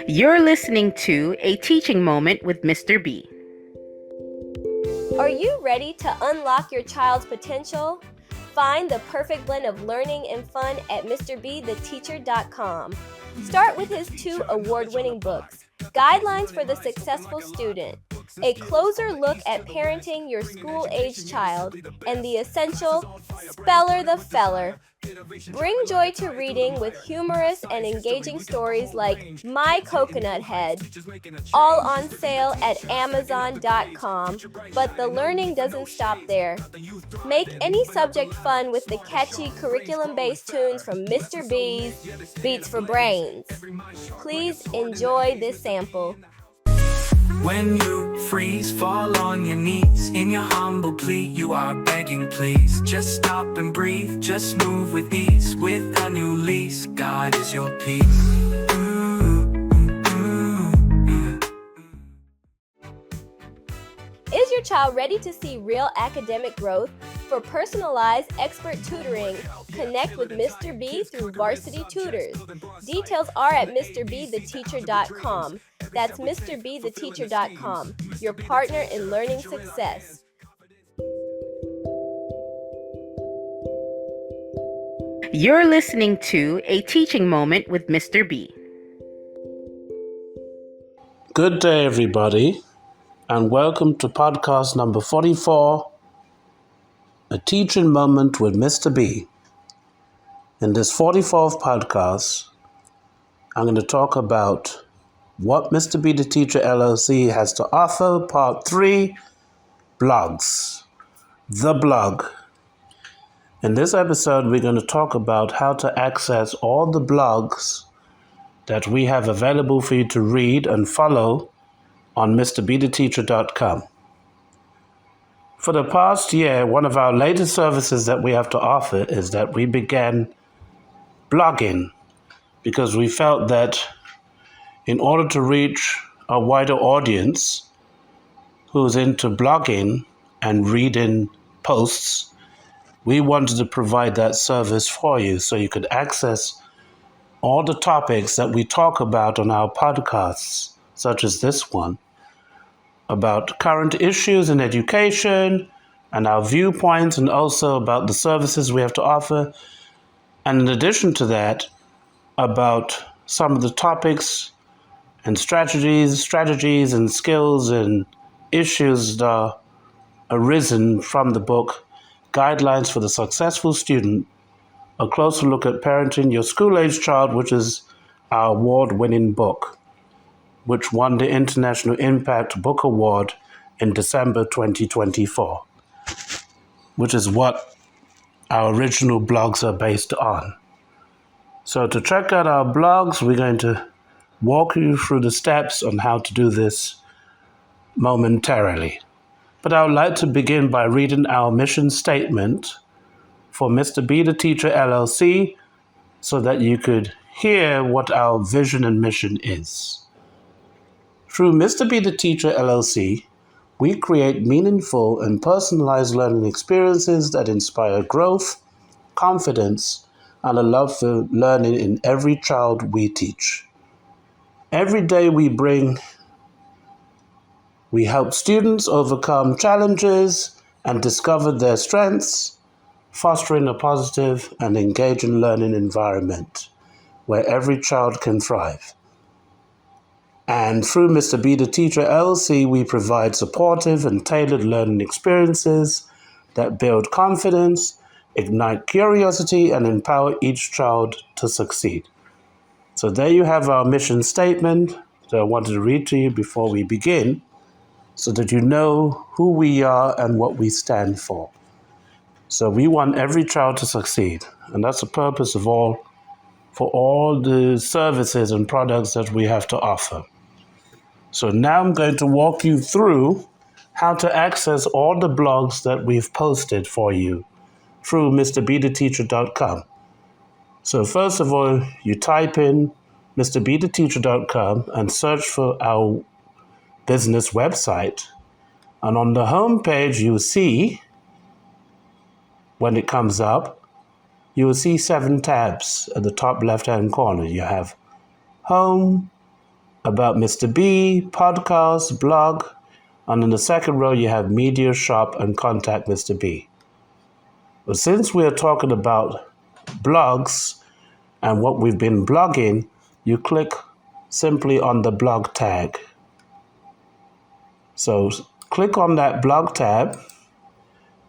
You're listening to A Teaching Moment with Mr. B. Are you ready to unlock your child's potential? Find the perfect blend of learning and fun at MrBTheTeacher.com. Start with his 2 award-winning books, Guidelines for the Successful Student, a closer look at parenting your school-age child, and the essential Speller the Feller. Bring joy to reading with humorous and engaging stories like My Coconut Head, all on sale at Amazon.com. But the learning doesn't stop there. Make any subject fun with the catchy curriculum-based tunes from Mr. B's Beats for Brains. Please enjoy this sample. When you freeze, fall on your knees. In your humble plea, you are begging, please. Just stop and breathe, just move with ease. With a new lease, God is your peace. Is your child ready to see real academic growth? For personalized expert tutoring, connect with Mr. B through Varsity Tutors. Details are at MrBTheTeacher.com. That's MrBTheTeacher.com, your partner in learning success. You're listening to A Teaching Moment with Mr. B. Good day, everybody, and welcome to podcast number 44, A Teaching Moment with Mr. B. In this 44th podcast, I'm going to talk about what Mr. B the Teacher LLC has to offer, part 3, blogs. The blog. In this episode, we're going to talk about how to access all the blogs that we have available for you to read and follow on MrBTheTeacher.com. For the past year, one of our latest services that we have to offer is that we began blogging because we felt that in order to reach a wider audience who's into blogging and reading posts, we wanted to provide that service for you so you could access all the topics that we talk about on our podcasts, such as this one, about current issues in education and our viewpoints, and also about the services we have to offer. And in addition to that, about some of the topics and strategies and skills and issues that are arisen from the book, Guidelines for the Successful Student, a closer look at parenting your school-age child, which is our award-winning book, which won the International Impact Book Award in December 2024, which is what our original blogs are based on. So to check out our blogs, we're going to walk you through the steps on how to do this momentarily. But I would like to begin by reading our mission statement for Mr. B the Teacher LLC so that you could hear what our vision and mission is. Through Mr. B the Teacher LLC, we create meaningful and personalized learning experiences that inspire growth, confidence, and a love for learning in every child we teach. Every day we help students overcome challenges and discover their strengths, fostering a positive and engaging learning environment where every child can thrive. And through Mr. B the Teacher LLC, we provide supportive and tailored learning experiences that build confidence, ignite curiosity, and empower each child to succeed. So there you have our mission statement that I wanted to read to you before we begin, so that you know who we are and what we stand for. So we want every child to succeed, and that's the purpose of all the services and products that we have to offer. So now I'm going to walk you through how to access all the blogs that we've posted for you through MrBTheTeacher.com. So first of all, you type in MrBTheTeacher.com and search for our business website. And on the home page, you see, when it comes up, you will see 7 tabs at the top left-hand corner. You have Home, About Mr. B, Podcast, Blog, and in the second row you have Media, Shop, and Contact Mr. B. But since we are talking about blogs and what we've been blogging, you click simply on the blog tag. So click on that blog tab,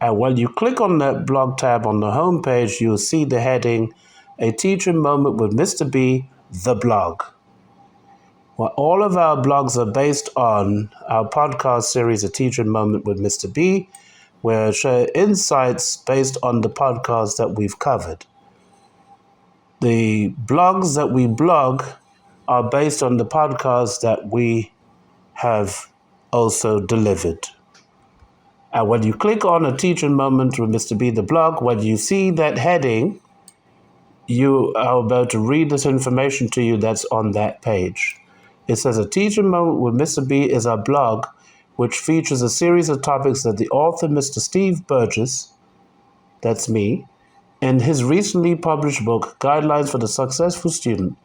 and when you click on that blog tab on the home page, you'll see the heading, A Teaching Moment with Mr. B, the blog. Well, all of our blogs are based on our podcast series, A Teaching Moment with Mr. B, where I share insights based on the podcasts that we've covered. The blogs that we blog are based on the podcasts that we have also delivered. And when you click on A Teaching Moment with Mr. B, the blog, when you see that heading, you are about to read this information to you that's on that page. It says, A Teaching Moment with Mr. B is our blog, which features a series of topics that the author, Mr. Steve Burgess, that's me, in his recently published book, Guidelines for the Successful Student,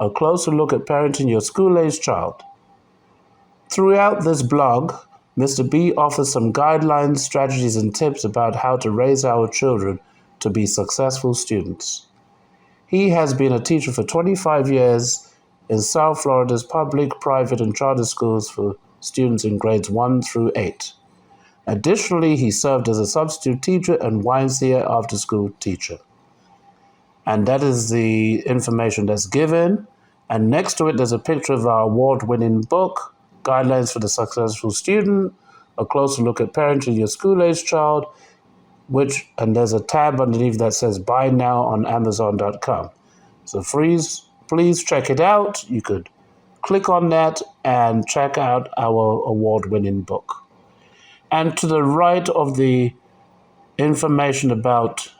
a closer look at parenting your school-aged child. Throughout this blog, Mr. B offers some guidelines, strategies, and tips about how to raise our children to be successful students. He has been a teacher for 25 years in South Florida's public, private, and charter schools for students in grades 1 through 8. Additionally, he served as a substitute teacher and YMCA after-school teacher. And that is the information that's given. And next to it, there's a picture of our award-winning book, Guidelines for the Successful Student, a closer look at parenting your school-aged child, and there's a tab underneath that says Buy Now on Amazon.com. So please check it out. You could click on that and check out our award-winning book. And to the right of the information about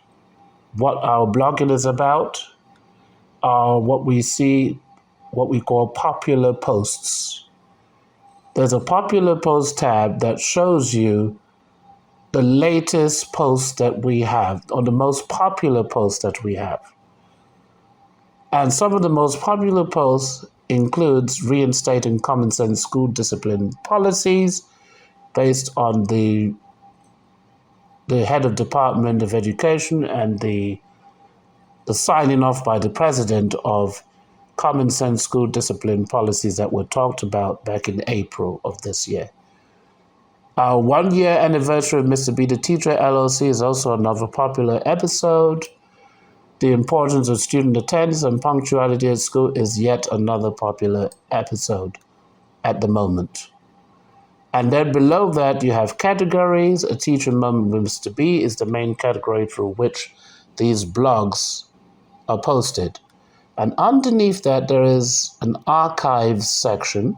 what our blogging is about are what we call popular posts. There's a popular post tab that shows you the latest posts that we have, or the most popular posts that we have. And some of the most popular posts includes reinstating common sense school discipline policies based on the head of Department of Education and the signing off by the president of common sense school discipline policies that were talked about back in April of this year. Our 1-year anniversary of Mr. B, the Teacher, LLC is also another popular episode. The importance of student attendance and punctuality at school is yet another popular episode at the moment. And then below that, you have categories. A Teaching Moment with Mr. B is the main category through which these blogs are posted. And underneath that, there is an archives section,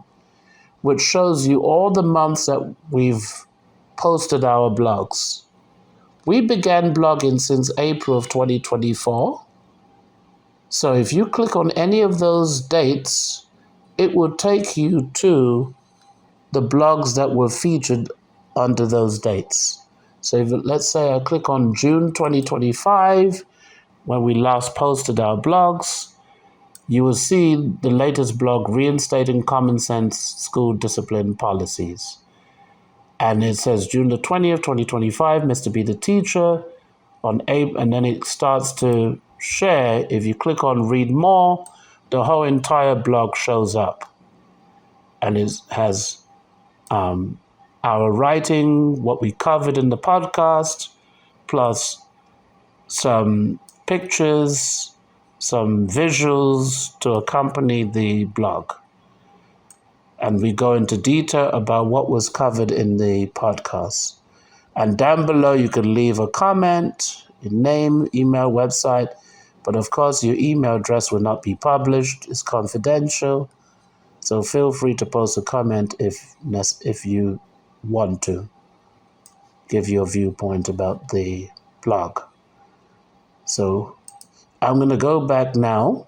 which shows you all the months that we've posted our blogs. We began blogging since April of 2024. So if you click on any of those dates, it will take you to the blogs that were featured under those dates. So let's say I click on June 2025, when we last posted our blogs, you will see the latest blog, Reinstating Common Sense School Discipline Policies. And it says June the 20th, 2025, Mr. B the Teacher, and then it starts to share. If you click on Read More, the whole entire blog shows up. And it has our writing, what we covered in the podcast, plus some pictures, some visuals to accompany the blog. And we go into detail about what was covered in the podcast. And down below, you can leave a comment, your name, email, website. But of course, your email address will not be published. It's confidential. So feel free to post a comment if you want to give your viewpoint about the blog. So I'm going to go back now.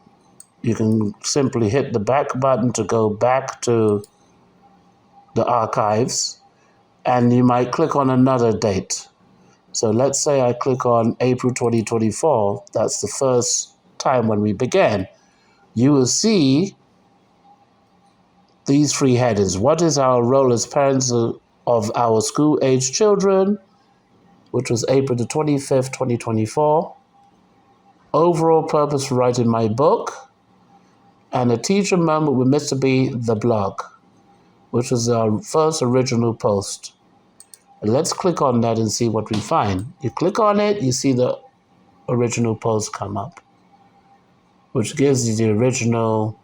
You can simply hit the back button to go back to the archives, and you might click on another date. So let's say I click on April 2024. That's the first time when we began. You will see these three headings. What is our role as parents of our school-age children, which was April the 25th, 2024. Overall purpose for writing my book, and a teacher moment with Mr. B, the blog, which was our first original post. And let's click on that and see what we find. You click on it, you see the original post come up, which gives you the original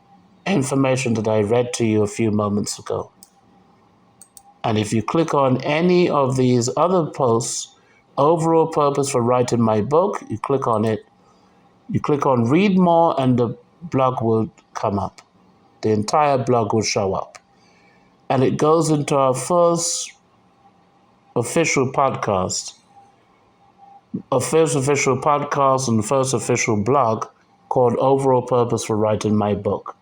information that I read to you a few moments ago. And if you click on any of these other posts, overall purpose for writing my book, you click on it, you click on read more, and the blog will come up. The entire blog will show up. And it goes into our first official podcast. A first official podcast and first official blog called Overall Purpose for Writing My Book.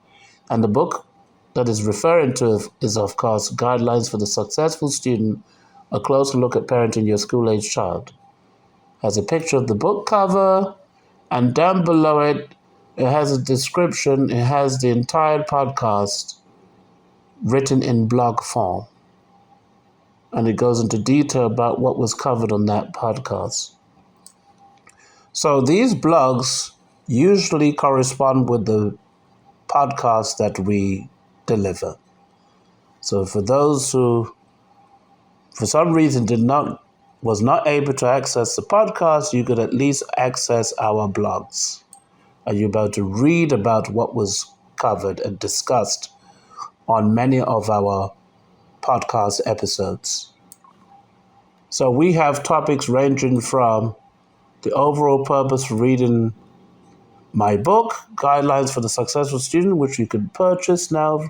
And the book that is referring to is, of course, Guidelines for the Successful Student, a closer look at parenting your school-age child. It has a picture of the book cover, and down below it, it has a description. It has the entire podcast written in blog form. And it goes into detail about what was covered on that podcast. So these blogs usually correspond with the podcast that we deliver. So for those who, for some reason, was not able to access the podcast, you could at least access our blogs. And you're about to read about what was covered and discussed on many of our podcast episodes. So we have topics ranging from the overall purpose for reading my book, Guidelines for the Successful Student, which you can purchase now,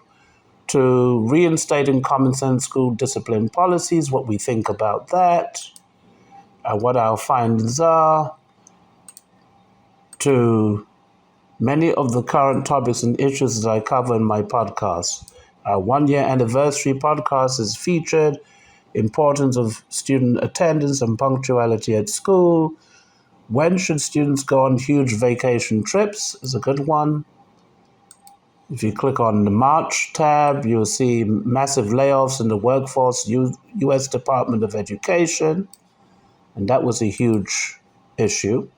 to reinstating common sense school discipline policies, what we think about that, and what our findings are, to many of the current topics and issues that I cover in my podcast. Our 1-year anniversary podcast is featured, importance of student attendance and punctuality at school. When should students go on huge vacation trips is a good one. If you click on the March tab, you'll see massive layoffs in the workforce, U.S. Department of Education, and that was a huge issue.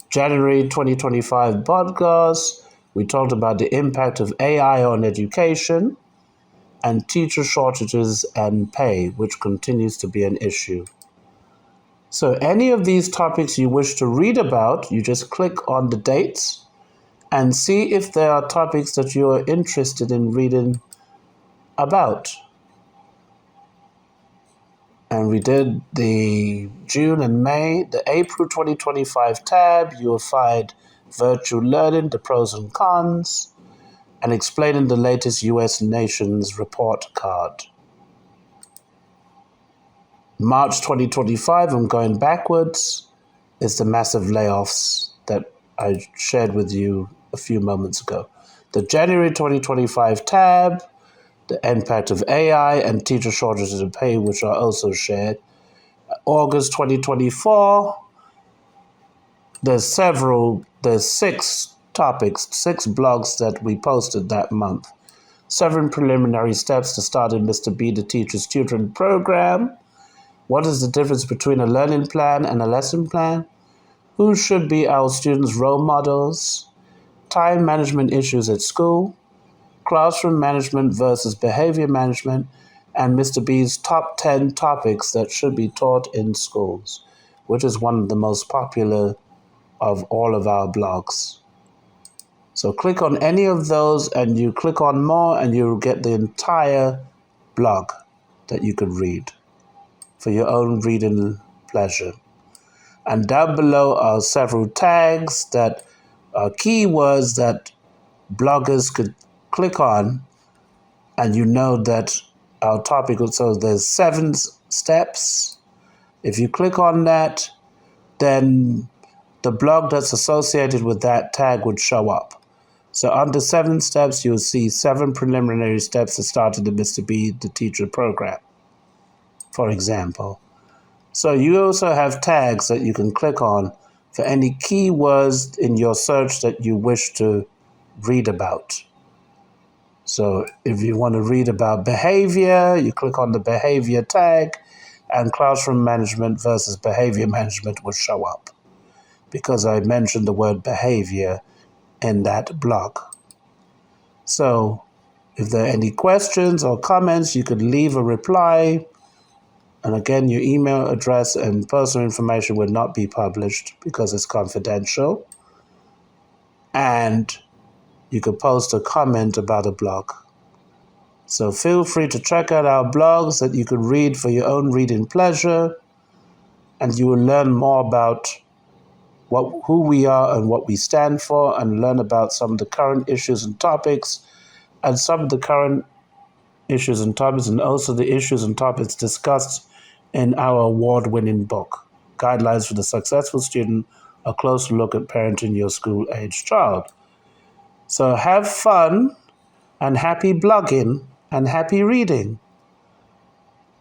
January 2025 podcast, we talked about the impact of AI on education, and teacher shortages and pay, which continues to be an issue. So any of these topics you wish to read about, you just click on the dates and see if there are topics that you are interested in reading about. And we did the June and May. The April 2025 tab, you will find virtual learning, the pros and cons, and explaining the latest U.S. Nations Report card. March 2025, I'm going backwards, is the massive layoffs that I shared with you a few moments ago. The January 2025 tab, the impact of AI and teacher shortages and pay, which are also shared. August 2024, there's 6 topics, 6 blogs that we posted that month. 7 preliminary steps to starting Mr. B, the Teacher's Tutoring Program. What is the difference between a learning plan and a lesson plan? Who should be our students' role models? Time management issues at school. Classroom management versus behavior management. And Mr. B's top 10 topics that should be taught in schools, which is one of the most popular of all of our blogs. So click on any of those and you click on more and you'll get the entire blog that you could read for your own reading pleasure. And down below are several tags that are keywords that bloggers could click on, and you know that our topic, so there's 7 steps. If you click on that, then the blog that's associated with that tag would show up. So under 7 steps, you'll see 7 preliminary steps to start the Mr. B, the Teacher Program, for example. So you also have tags that you can click on for any keywords in your search that you wish to read about. So if you want to read about behavior, you click on the behavior tag, and classroom management versus behavior management will show up because I mentioned the word behavior in that blog. So if there are any questions or comments, you could leave a reply. And again, your email address and personal information will not be published because it's confidential. And you could post a comment about a blog. So feel free to check out our blogs that you could read for your own reading pleasure, and you will learn more about who we are and what we stand for, and learn about some of the current issues and topics, and some of the current issues and topics, and also the issues and topics discussed in our award-winning book, Guidelines for the Successful Student, a closer look at parenting your school-aged child. So have fun and happy blogging and happy reading.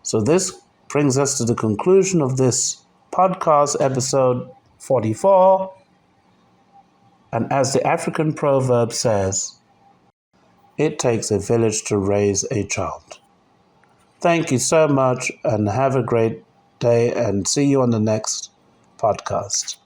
So this brings us to the conclusion of this podcast, episode 44. And as the African proverb says, it takes a village to raise a child. Thank you so much and have a great day, and see you on the next podcast.